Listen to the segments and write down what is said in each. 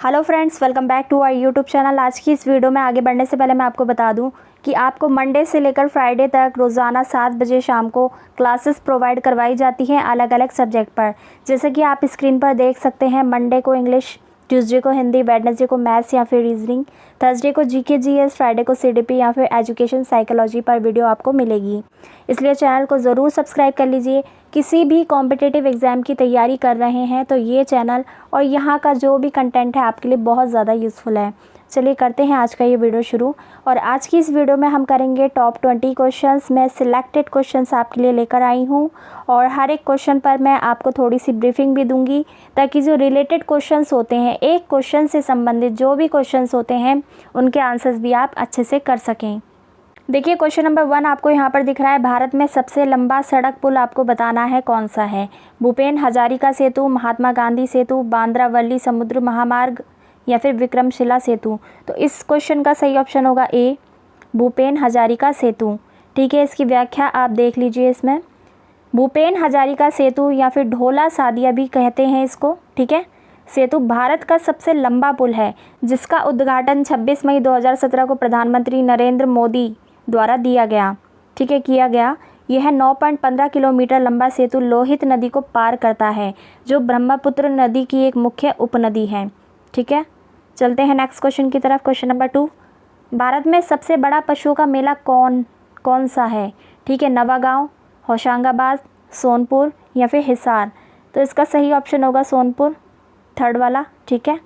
Hello friends, welcome back to our YouTube channel. आज की इस वीडियो में आगे बढ़ने से पहले मैं आपको बता दूं कि आपको मंडे से लेकर फ्राइडे तक रोज़ाना 7 बजे शाम को क्लासेस प्रोवाइड करवाई जाती हैं अलग अलग सब्जेक्ट पर। जैसे कि आप स्क्रीन पर देख सकते हैं, मंडे को इंग्लिश, ट्यूसडे को हिंदी, वेडनेसडे को मैथ्स या फिर रीजनिंग, थर्सडे को जीके जीएस, फ्राइडे को सीडीपी या फिर एजुकेशन साइकोलॉजी पर वीडियो आपको मिलेगी। इसलिए चैनल को ज़रूर सब्सक्राइब कर लीजिए। किसी भी कॉम्पिटिटिव एग्ज़ाम की तैयारी कर रहे हैं तो ये चैनल और यहाँ का जो भी कंटेंट है आपके लिए बहुत ज़्यादा यूज़फुल है। चलिए करते हैं आज का ये वीडियो शुरू। और आज की इस वीडियो में हम करेंगे टॉप 20 क्वेश्चंस। मैं सिलेक्टेड क्वेश्चंस आपके लिए लेकर आई हूँ और हर एक क्वेश्चन पर मैं आपको थोड़ी सी ब्रीफिंग भी दूंगी, ताकि जो रिलेटेड क्वेश्चंस होते हैं, एक क्वेश्चन से संबंधित जो भी क्वेश्चंस होते हैं, उनके आंसर्स भी आप अच्छे से कर सकें। देखिए, क्वेश्चन नंबर 1 आपको यहाँ पर दिख रहा है। भारत में सबसे लंबा सड़क पुल आपको बताना है कौन सा है। भूपेन हजारिका सेतु, महात्मा गांधी सेतु, बांद्रावली समुद्र महामार्ग या फिर विक्रमशिला सेतु। तो इस क्वेश्चन का सही ऑप्शन होगा ए, भूपेन हजारिका सेतु। ठीक है, इसकी व्याख्या आप देख लीजिए। इसमें भूपेन हजारिका सेतु या फिर ढोला सादिया भी कहते हैं इसको। ठीक है, सेतु भारत का सबसे लंबा पुल है, जिसका उद्घाटन 26 मई 2017 को प्रधानमंत्री नरेंद्र मोदी द्वारा दिया गया। ठीक है, किया गया। यह 9.15 किलोमीटर लंबा सेतु लोहित नदी को पार करता है, जो ब्रह्मपुत्र नदी की एक मुख्य उपनदी है। ठीक है, चलते हैं नेक्स्ट क्वेश्चन की तरफ। क्वेश्चन नंबर 2, भारत में सबसे बड़ा पशुओं का मेला कौन सा है। ठीक है, नवागांव, होशंगाबाद, सोनपुर या फिर हिसार। तो इसका सही ऑप्शन होगा सोनपुर, थर्ड वाला। ठीक है,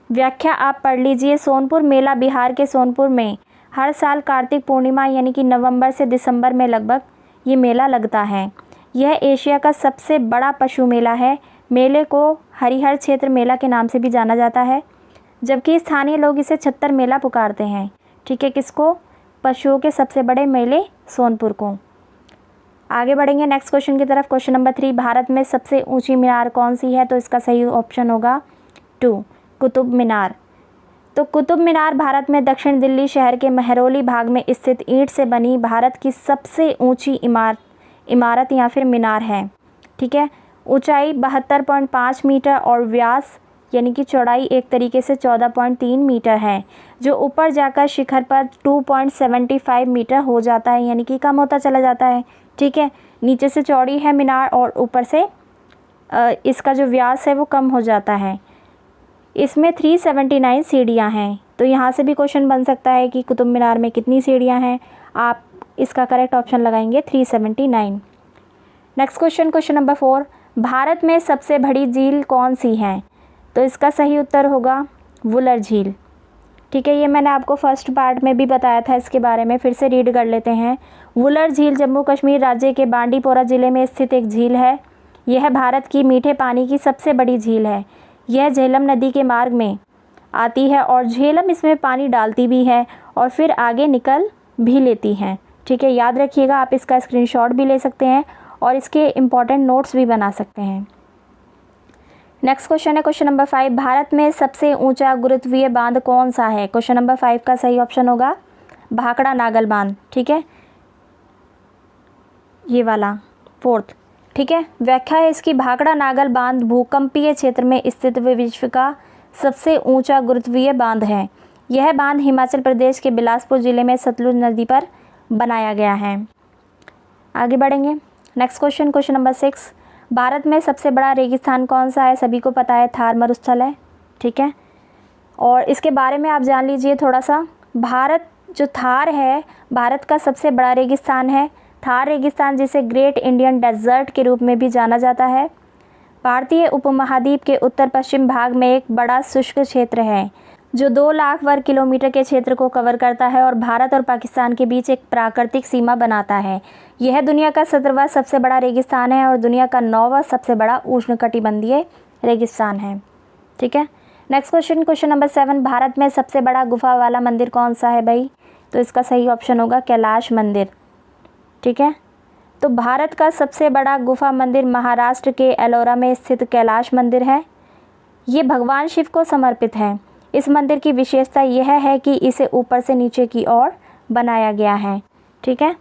व्याख्या आप पढ़ लीजिए। सोनपुर मेला बिहार के सोनपुर में हर साल कार्तिक पूर्णिमा यानी कि नवंबर से दिसंबर में लगभग ये मेला लगता है। यह एशिया का सबसे बड़ा पशु मेला है। मेले को हरिहर क्षेत्र मेला के नाम से भी जाना जाता है, जबकि स्थानीय लोग इसे छत्तर मेला पुकारते हैं। ठीक है, किसको? पशुओं के सबसे बड़े मेले सोनपुर को। आगे बढ़ेंगे नेक्स्ट क्वेश्चन की तरफ। क्वेश्चन नंबर 3, भारत में सबसे ऊंची मीनार कौन सी है। तो इसका सही ऑप्शन होगा 2, कुतुब मीनार। तो कुतुब मीनार भारत में दक्षिण दिल्ली शहर के महरौली भाग में स्थित ईंट से बनी भारत की सबसे ऊंची इमारत या फिर मीनार है। ठीक है, ऊंचाई 72.5 मीटर और व्यास यानी कि चौड़ाई एक तरीके से 14.3 मीटर है, जो ऊपर जाकर शिखर पर 2.75 मीटर हो जाता है, यानी कि कम होता चला जाता है। ठीक है, नीचे से चौड़ी है मीनार और ऊपर से इसका जो व्यास है वो कम हो जाता है। इसमें 379 सीढ़ियाँ हैं। तो यहाँ से भी क्वेश्चन बन सकता है कि कुतुब मीनार में कितनी सीढ़ियाँ हैं। आप इसका करेक्ट ऑप्शन लगाएंगे 379। Next question, question number 4, Bharat में सबसे बड़ी झील कौन सी है। तो इसका सही उत्तर होगा वुलर झील। ठीक है, ये मैंने आपको फर्स्ट पार्ट में भी बताया था, इसके बारे में फिर से रीड कर लेते हैं। वुलर झील जम्मू कश्मीर राज्य के बांडीपोरा ज़िले में स्थित एक झील है। यह भारत की मीठे पानी की सबसे बड़ी झील है। यह झेलम नदी के मार्ग में आती है और झेलम इसमें पानी डालती भी है और फिर आगे निकल भी लेती हैं। ठीक है, याद रखिएगा। आप इसका स्क्रीनशॉट भी ले सकते हैं और इसके इम्पॉर्टेंट नोट्स भी बना सकते हैं। नेक्स्ट क्वेश्चन है क्वेश्चन नंबर 5, भारत में सबसे ऊंचा गुरुत्वीय बांध कौन सा है। क्वेश्चन नंबर 5 का सही ऑप्शन होगा भाखड़ा नागल बांध। ठीक है, ये वाला 4th। ठीक है, व्याख्या है इसकी, भाखड़ा नागल बांध भूकंपीय क्षेत्र में स्थित विश्व का सबसे ऊंचा गुरुत्वीय बांध है। यह बांध हिमाचल प्रदेश के बिलासपुर ज़िले में सतलुज नदी पर बनाया गया है। आगे बढ़ेंगे next question, question number 6, Bharat में सबसे बड़ा रेगिस्तान कौन सा है। सभी को पता है थार मरुस्थल है। ठीक है, और इसके बारे में आप जान लीजिए थोड़ा सा। भारत जो थार है, भारत का सबसे बड़ा रेगिस्तान है। थार रेगिस्तान, जिसे ग्रेट इंडियन डेजर्ट के रूप में भी जाना जाता है, भारतीय उपमहाद्वीप के उत्तर पश्चिम भाग में एक बड़ा शुष्क क्षेत्र है, जो 2 लाख वर्ग किलोमीटर के क्षेत्र को कवर करता है और भारत और पाकिस्तान के बीच एक प्राकृतिक सीमा बनाता है। यह दुनिया का 17वां सबसे बड़ा रेगिस्तान है और दुनिया का 9वां सबसे बड़ा उष्णकटिबंधीय रेगिस्तान है। ठीक है, next question, question number 7, Bharat में सबसे बड़ा गुफा वाला मंदिर कौन सा है भाई। तो इसका सही ऑप्शन होगा कैलाश मंदिर। ठीक है, तो भारत का सबसे बड़ा गुफा मंदिर महाराष्ट्र के एलोरा में स्थित कैलाश मंदिर है। ये भगवान शिव को समर्पित है। इस मंदिर की विशेषता यह है कि इसे ऊपर से नीचे की ओर बनाया गया है। ठीक है,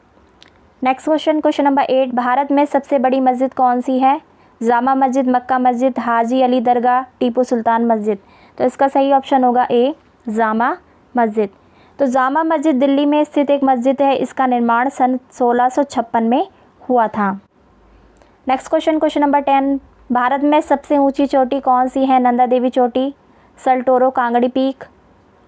next question, question number 8, Bharat में सबसे बड़ी मस्जिद कौन सी है। जामा मस्जिद, मक्का मस्जिद, हाजी अली दरगाह, टीपू सुल्तान मस्जिद। तो इसका सही ऑप्शन होगा ए, जामा मस्जिद। तो जामा मस्जिद दिल्ली में स्थित एक मस्जिद है, इसका निर्माण सन 1656 में हुआ था। Next question, question number 10, Bharat में सबसे ऊंची चोटी कौन सी है? नंदा देवी चोटी, सल्टोरो कांगड़ी पीक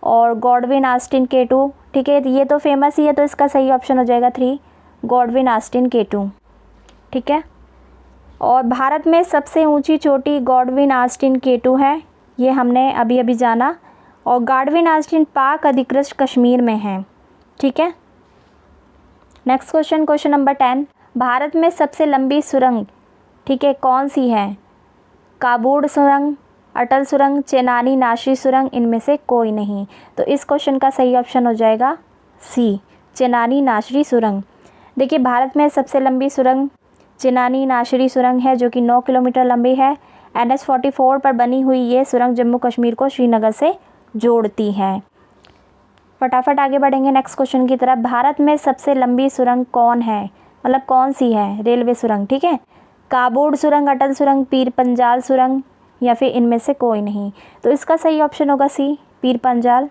और गॉडविन ऑस्टिन K2। ठीक है, ये तो फेमस ही है, तो इसका सही ऑप्शन हो जाएगा 3, गॉडविन ऑस्टिन K2। ठीक है, और भारत में सबसे ऊंची चोटी गॉडविन ऑस्टिन K2 है, ये हमने अभी अभी जाना। और गॉडविन ऑस्टिन पाक अधिकृत कश्मीर में है। ठीक है, next question, question number 10, Bharat में सबसे लंबी सुरंग, ठीक है, कौन सी है? काबूड़ सुरंग, अटल सुरंग, चेनानी नाशरी सुरंग, इनमें से कोई नहीं। तो इस क्वेश्चन का सही ऑप्शन हो जाएगा सी, चेनानी नाशरी सुरंग। देखिए, भारत में सबसे लंबी सुरंग चेनानी नाशरी सुरंग है, जो कि 9 किलोमीटर लंबी है। NH-44 पर बनी हुई ये सुरंग जम्मू कश्मीर को श्रीनगर से जोड़ती है। फटाफट आगे बढ़ेंगे नेक्स्ट क्वेश्चन की तरफ। भारत में सबसे लंबी सुरंग कौन है, मतलब कौन सी है? रेलवे सुरंग। ठीक है, काबूड़ सुरंग, अटल सुरंग, पीर पंजाल सुरंग, या फिर इनमें से कोई नहीं। तो इसका सही ऑप्शन होगा सी, पीर पंजाल।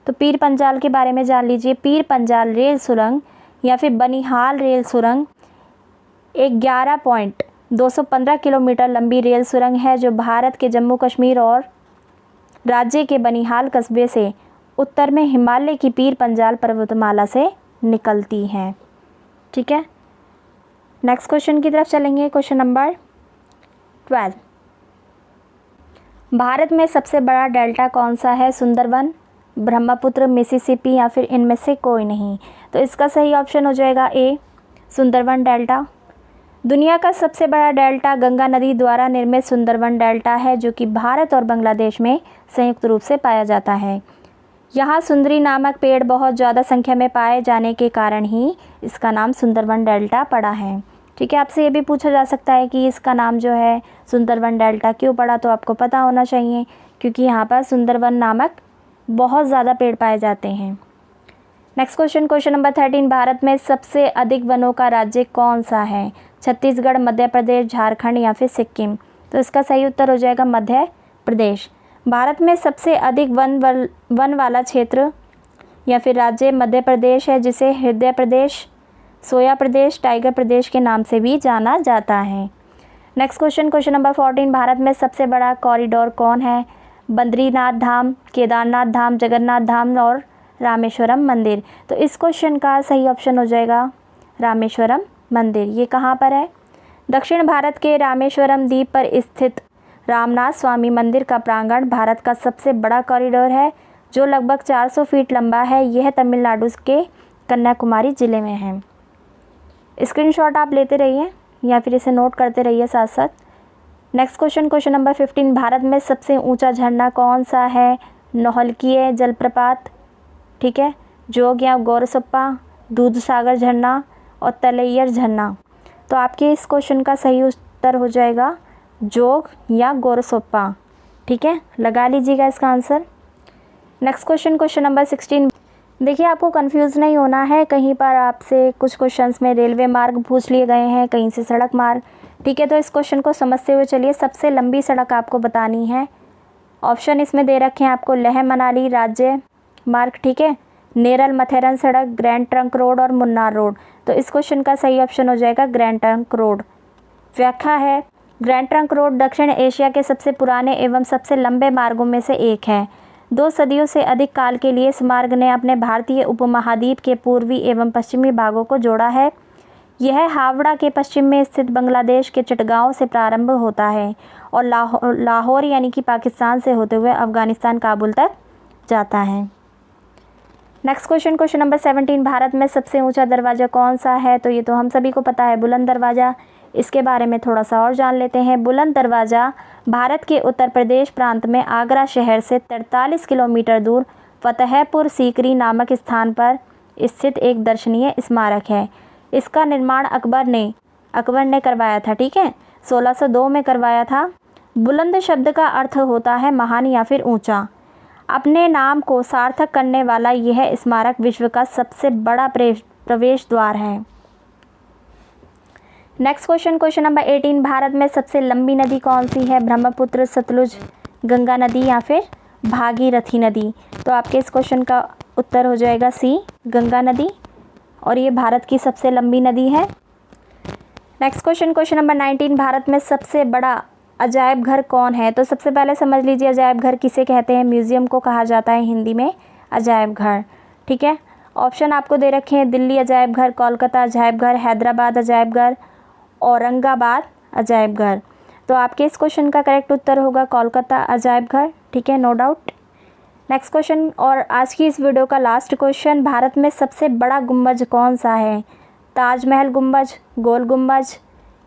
तो पीर पंजाल के बारे में जान लीजिए। पीर पंजाल रेल सुरंग या फिर बनिहाल रेल सुरंग 11.215 किलोमीटर लंबी रेल सुरंग है, जो भारत के जम्मू कश्मीर और राज्य के बनिहाल कस्बे से उत्तर में हिमालय की पीर पंजाल पर्वतमाला से निकलती है। ठीक है, नेक्स्ट क्वेश्चन की तरफ चलेंगे। क्वेश्चन नंबर 12, भारत में सबसे बड़ा डेल्टा कौन सा है? सुंदरबन, ब्रह्मपुत्र, मिसिसिपी, या फिर इनमें से कोई नहीं। तो इसका सही ऑप्शन हो जाएगा ए, सुंदरबन डेल्टा। दुनिया का सबसे बड़ा डेल्टा गंगा नदी द्वारा निर्मित सुंदरबन डेल्टा है, जो कि भारत और बांग्लादेश में संयुक्त रूप से पाया जाता है। यहाँ सुंदरी नामक पेड़ बहुत ज़्यादा संख्या में पाए जाने के कारण ही इसका नाम सुंदरबन डेल्टा पड़ा है। ठीक है, आपसे ये भी पूछा जा सकता है कि इसका नाम जो है सुंदरबन डेल्टा क्यों पड़ा, तो आपको पता होना चाहिए क्योंकि यहाँ पर सुंदरबन नामक बहुत ज़्यादा पेड़ पाए जाते हैं। Next question, question number 13, Bharat में सबसे अधिक वनों का राज्य कौन सा है? छत्तीसगढ़, मध्य प्रदेश, झारखंड, या फिर सिक्किम। तो इसका सही उत्तर हो जाएगा मध्य प्रदेश। भारत में सबसे अधिक वन वाला क्षेत्र या फिर राज्य मध्य प्रदेश है, जिसे हृदय प्रदेश, सोया प्रदेश, टाइगर प्रदेश के नाम से भी जाना जाता है। Next question, question number 14, Bharat में सबसे बड़ा कॉरिडोर कौन है? बद्रीनाथ धाम, केदारनाथ धाम, जगन्नाथ धाम और रामेश्वरम मंदिर। तो इस क्वेश्चन का सही ऑप्शन हो जाएगा रामेश्वरम मंदिर। ये कहाँ पर है? दक्षिण भारत के रामेश्वरम द्वीप पर स्थित रामनाथ स्वामी मंदिर का प्रांगण भारत का सबसे बड़ा कॉरिडोर है, जो लगभग 400 फीट लंबा है। यह तमिलनाडु के कन्याकुमारी जिले में है। स्क्रीनशॉट आप लेते रहिए या फिर इसे नोट करते रहिए साथ साथ। Next question, question number 15, Bharat में सबसे ऊंचा झरना कौन सा है? नौहलकीय जलप्रपात, ठीक है, जोग या गोरसप्पा, दूधसागर झरना और तलैयर झरना। तो आपके इस क्वेश्चन का सही उत्तर हो जाएगा जोग या गोरसप्पा। ठीक है, लगा लीजिएगा इसका answer. Next question, question number 16, देखिए आपको कंफ्यूज नहीं होना है। कहीं पर आपसे कुछ क्वेश्चंस में रेलवे मार्ग पूछ लिए गए हैं, कहीं से सड़क मार्ग। ठीक है, तो इस क्वेश्चन को समझते हुए चलिए। सबसे लंबी सड़क आपको बतानी है। ऑप्शन इसमें दे रखे हैं आपको, लेह मनाली राज्य मार्ग, ठीक है, नेरल मथेरन सड़क, ग्रैंड ट्रंक रोड और मुन्नार रोड। तो इस क्वेश्चन का सही ऑप्शन हो जाएगा ग्रैंड ट्रंक रोड। व्याख्या है, ग्रैंड ट्रंक रोड दक्षिण एशिया के सबसे पुराने एवं सबसे लंबे मार्गों में से एक है। 2 सदियों से अधिक काल के लिए इस मार्ग ने अपने भारतीय उपमहाद्वीप के पूर्वी एवं पश्चिमी भागों को जोड़ा है। यह हावड़ा के पश्चिम में स्थित बांग्लादेश के चटगांव से प्रारंभ होता है और लाहौर यानी कि पाकिस्तान से होते हुए अफगानिस्तान काबुल तक जाता है। Next question, question number 17, Bharat में सबसे ऊंचा दरवाज़ा कौन सा है? तो ये तो हम सभी को पता है, बुलंद दरवाज़ा। इसके बारे में थोड़ा सा और जान लेते हैं। बुलंद दरवाज़ा भारत के उत्तर प्रदेश प्रांत में आगरा शहर से 43 किलोमीटर दूर फतेहपुर सीकरी नामक स्थान पर स्थित एक दर्शनीय स्मारक है। इसका निर्माण अकबर ने करवाया था। ठीक है, 1602 में करवाया था। बुलंद शब्द का अर्थ होता है महान या फिर ऊंचा। अपने नाम को सार्थक करने वाला यह स्मारक विश्व का सबसे बड़ा प्रवेश द्वार है। नेक्स्ट क्वेश्चन नंबर 18, भारत में सबसे लंबी नदी कौन सी है? ब्रह्मपुत्र, सतलुज, गंगा नदी या फिर भागीरथी नदी? तो आपके इस क्वेश्चन का उत्तर हो जाएगा सी, गंगा नदी, और ये भारत की सबसे लंबी नदी है। नेक्स्ट क्वेश्चन नंबर 19, भारत में सबसे बड़ा अजायब घर कौन है? तो सबसे पहले समझ लीजिए अजायब घर किसे कहते हैं। म्यूज़ियम को कहा जाता है हिंदी में अजायब घर, ठीक है। ऑप्शन आपको दे रखे हैं, दिल्ली अजायब घर, कोलकाता अजायब घर, हैदराबाद अजायब घर, औरंगाबाद अजायब घर। तो आपके इस क्वेश्चन का करेक्ट उत्तर होगा कोलकाता अजायब घर, ठीक है, नो डाउट। नेक्स्ट क्वेश्चन और आज की इस वीडियो का लास्ट क्वेश्चन, भारत में सबसे बड़ा गुंबज कौन सा है? ताजमहल गुंबज, गोल गुंबज,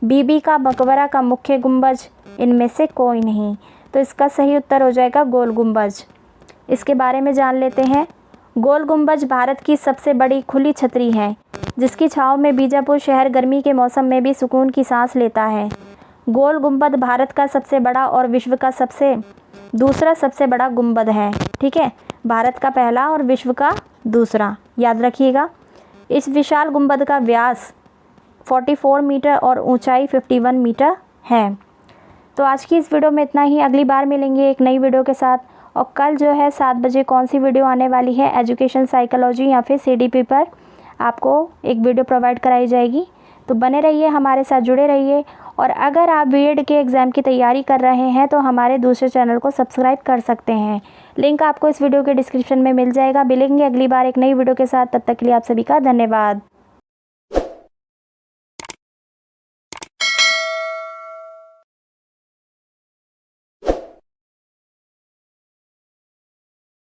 बीबी का मकबरा का मुख्य गुंबज, इनमें से कोई नहीं। तो इसका सही उत्तर हो जाएगा गोल गुंबज। इसके बारे में जान लेते हैं। गोल गुंबज भारत की सबसे बड़ी खुली छतरी है, जिसकी छांव में बीजापुर शहर गर्मी के मौसम में भी सुकून की सांस लेता है। गोल गुंबद भारत का सबसे बड़ा और विश्व का दूसरा सबसे बड़ा गुंबद है, ठीक है। भारत का पहला और विश्व का दूसरा, याद रखिएगा। इस विशाल गुंबद का व्यास 44 मीटर और ऊंचाई 51 मीटर है। तो आज की इस वीडियो में इतना ही। अगली बार मिलेंगे एक नई वीडियो के साथ। और कल जो है 7 बजे कौन सी वीडियो आने वाली है, एजुकेशन साइकोलॉजी या फिर CDP पर आपको एक वीडियो प्रोवाइड कराई जाएगी। तो बने रहिए, हमारे साथ जुड़े रहिए। और अगर आप बीएड के एग्ज़ाम की तैयारी कर रहे हैं तो हमारे दूसरे चैनल को सब्सक्राइब कर सकते हैं। लिंक आपको इस वीडियो के डिस्क्रिप्शन में मिल जाएगा। मिलेंगे अगली बार एक नई वीडियो के साथ, तब तक के लिए आप सभी का धन्यवाद।